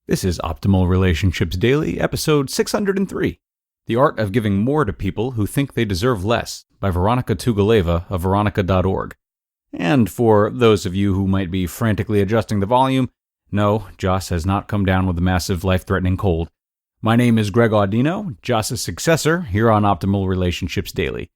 This is Optimal Relationships Daily, episode 603, The Art of Giving More to People Who Think They Deserve Less, by Vironika Tugaleva of Vironika.org. And for those of you who might be frantically adjusting the volume, no, Joss has not come down with a massive life-threatening cold. My name is Greg Audino, Joss's successor here on Optimal Relationships Daily.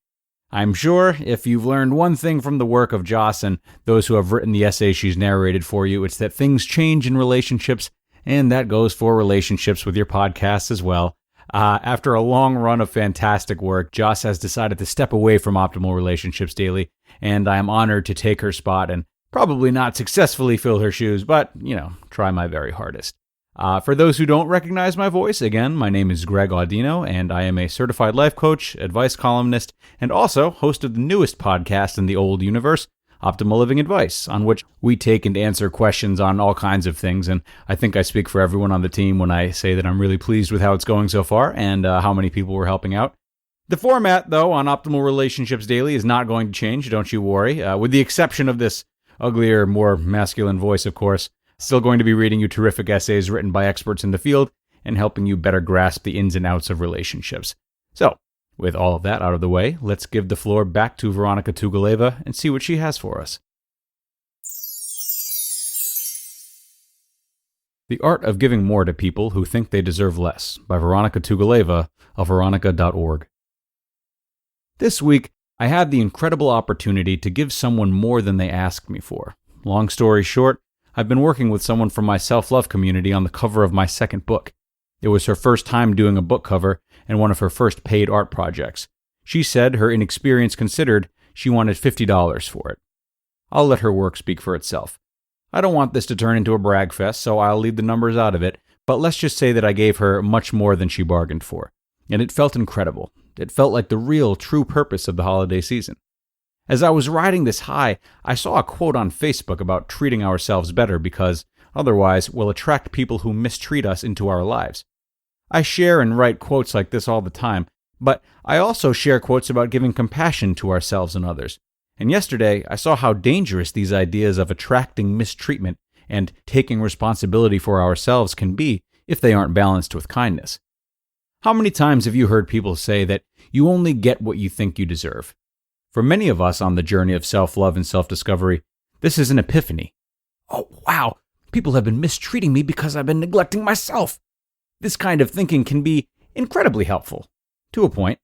I'm sure if you've learned one thing from the work of Joss and those who have written the essays she's narrated for you, it's that things change in relationships, and that goes for relationships with your podcast as well. After a long run of fantastic work, Joss has decided to step away from Optimal Relationships Daily, and I am honored to take her spot and probably not successfully fill her shoes, but, try my very hardest. For those who don't recognize my voice, again, my name is Greg Audino, and I am a certified life coach, advice columnist, and also host of the newest podcast in the old universe, Optimal Living Advice, on which we take and answer questions on all kinds of things, and I think I speak for everyone on the team when I say that I'm really pleased with how it's going so far and how many people we're helping out. The format, though, on Optimal Relationships Daily is not going to change, don't you worry, with the exception of this uglier, more masculine voice, of course. Still going to be reading you terrific essays written by experts in the field and helping you better grasp the ins and outs of relationships. So, with all of that out of the way, let's give the floor back to Vironika Tugaleva and see what she has for us. The Art of Giving More to People Who Think They Deserve Less, by Vironika Tugaleva of Vironika.org. This week, I had the incredible opportunity to give someone more than they asked me for. Long story short, I've been working with someone from my self-love community on the cover of my second book. It was her first time doing a book cover and one of her first paid art projects. She said, her inexperience considered, she wanted $50 for it. I'll let her work speak for itself. I don't want this to turn into a brag fest, so I'll leave the numbers out of it, but let's just say that I gave her much more than she bargained for. And it felt incredible. It felt like the real, true purpose of the holiday season. As I was riding this high, I saw a quote on Facebook about treating ourselves better because, otherwise, we'll attract people who mistreat us into our lives. I share and write quotes like this all the time, but I also share quotes about giving compassion to ourselves and others. And yesterday, I saw how dangerous these ideas of attracting mistreatment and taking responsibility for ourselves can be if they aren't balanced with kindness. How many times have you heard people say that you only get what you think you deserve? For many of us on the journey of self-love and self-discovery, this is an epiphany. Oh, wow, people have been mistreating me because I've been neglecting myself. This kind of thinking can be incredibly helpful. To a point,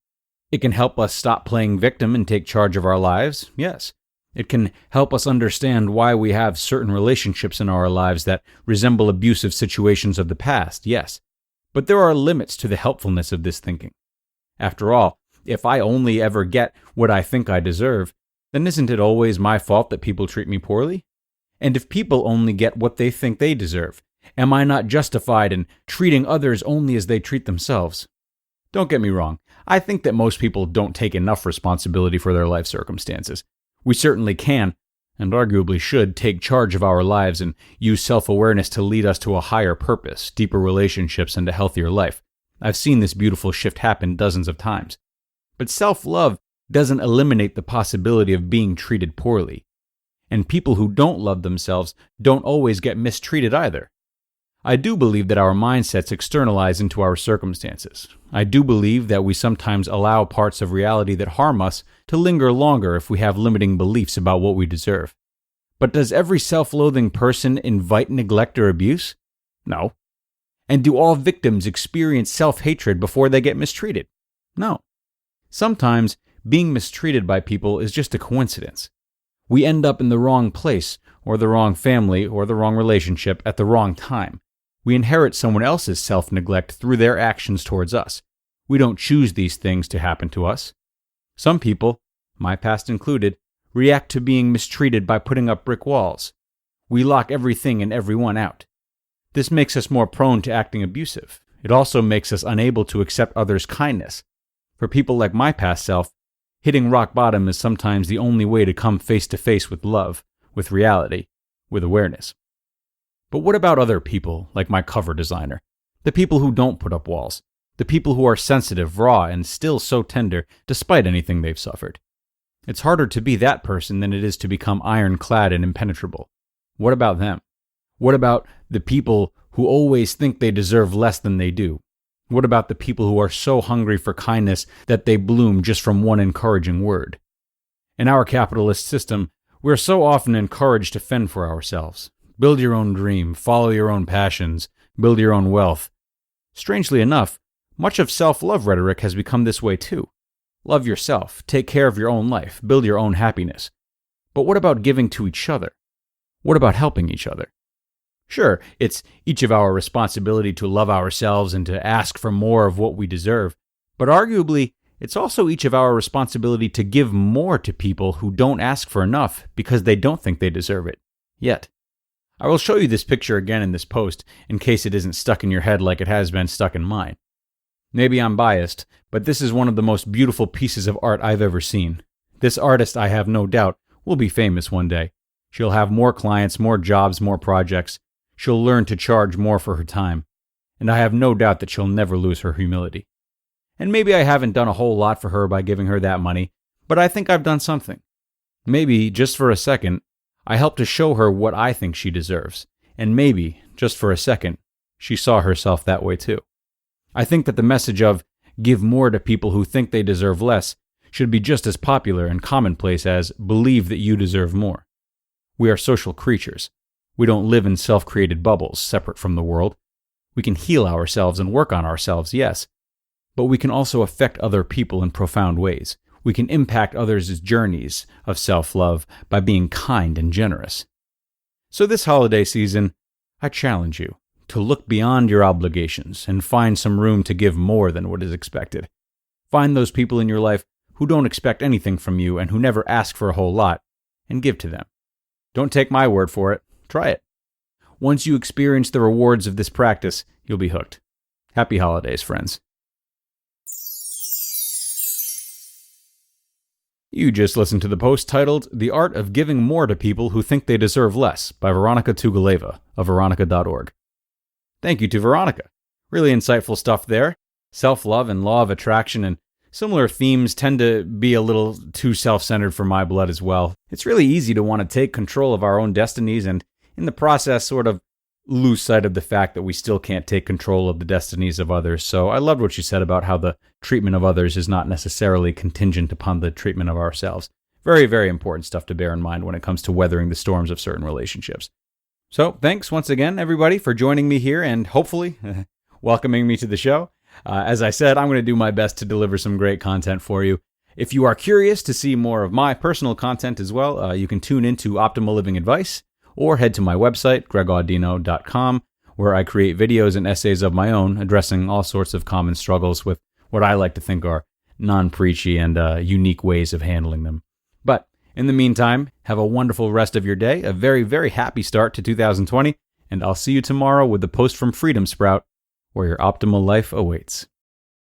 it can help us stop playing victim and take charge of our lives, yes. It can help us understand why we have certain relationships in our lives that resemble abusive situations of the past, yes. But there are limits to the helpfulness of this thinking. After all, if I only ever get what I think I deserve, then isn't it always my fault that people treat me poorly? And if people only get what they think they deserve, am I not justified in treating others only as they treat themselves? Don't get me wrong, I think that most people don't take enough responsibility for their life circumstances. We certainly can, and arguably should, take charge of our lives and use self-awareness to lead us to a higher purpose, deeper relationships, and a healthier life. I've seen this beautiful shift happen dozens of times. But self-love doesn't eliminate the possibility of being treated poorly. And people who don't love themselves don't always get mistreated either. I do believe that our mindsets externalize into our circumstances. I do believe that we sometimes allow parts of reality that harm us to linger longer if we have limiting beliefs about what we deserve. But does every self-loathing person invite neglect or abuse? No. And do all victims experience self-hatred before they get mistreated? No. Sometimes being mistreated by people is just a coincidence. We end up in the wrong place, or the wrong family, or the wrong relationship at the wrong time. We inherit someone else's self-neglect through their actions towards us. We don't choose these things to happen to us. Some people, my past included, react to being mistreated by putting up brick walls. We lock everything and everyone out. This makes us more prone to acting abusive. It also makes us unable to accept others' kindness. For people like my past self, hitting rock bottom is sometimes the only way to come face to face with love, with reality, with awareness. But what about other people, like my cover designer? The people who don't put up walls. The people who are sensitive, raw, and still so tender, despite anything they've suffered. It's harder to be that person than it is to become ironclad and impenetrable. What about them? What about the people who always think they deserve less than they do? What about the people who are so hungry for kindness that they bloom just from one encouraging word? In our capitalist system, we're so often encouraged to fend for ourselves. Build your own dream, follow your own passions, build your own wealth. Strangely enough, much of self-love rhetoric has become this way too. Love yourself, take care of your own life, build your own happiness. But what about giving to each other? What about helping each other? Sure, it's each of our responsibility to love ourselves and to ask for more of what we deserve, but arguably, it's also each of our responsibility to give more to people who don't ask for enough because they don't think they deserve it. Yet. I will show you this picture again in this post in case it isn't stuck in your head like it has been stuck in mine. Maybe I'm biased, but this is one of the most beautiful pieces of art I've ever seen. This artist, I have no doubt, will be famous one day. She'll have more clients, more jobs, more projects. She'll learn to charge more for her time. And I have no doubt that she'll never lose her humility. And maybe I haven't done a whole lot for her by giving her that money, but I think I've done something. Maybe, just for a second, I helped to show her what I think she deserves. And maybe, just for a second, she saw herself that way too. I think that the message of give more to people who think they deserve less should be just as popular and commonplace as believe that you deserve more. We are social creatures. We don't live in self-created bubbles separate from the world. We can heal ourselves and work on ourselves, yes, but we can also affect other people in profound ways. We can impact others' journeys of self-love by being kind and generous. So this holiday season, I challenge you to look beyond your obligations and find some room to give more than what is expected. Find those people in your life who don't expect anything from you and who never ask for a whole lot, and give to them. Don't take my word for it. Try it. Once you experience the rewards of this practice, you'll be hooked. Happy holidays, friends. You just listened to the post titled The Art of Giving More to People Who Think They Deserve Less by Vironika Tugaleva of Vironika.org. Thank you to Vironika. Really insightful stuff there. Self-love and law of attraction and similar themes tend to be a little too self-centered for my blood as well. It's really easy to want to take control of our own destinies and, in the process, sort of lose sight of the fact that we still can't take control of the destinies of others. So I loved what you said about how the treatment of others is not necessarily contingent upon the treatment of ourselves. Very, very important stuff to bear in mind when it comes to weathering the storms of certain relationships. So thanks once again, everybody, for joining me here and hopefully welcoming me to the show. As I said, I'm going to do my best to deliver some great content for you. If you are curious to see more of my personal content as well, you can tune into Optimal Living Advice or head to my website, gregaudino.com, where I create videos and essays of my own addressing all sorts of common struggles with what I like to think are non-preachy and unique ways of handling them. But in the meantime, have a wonderful rest of your day, a very, very happy start to 2020, and I'll see you tomorrow with the post from Freedom Sprout, where your optimal life awaits.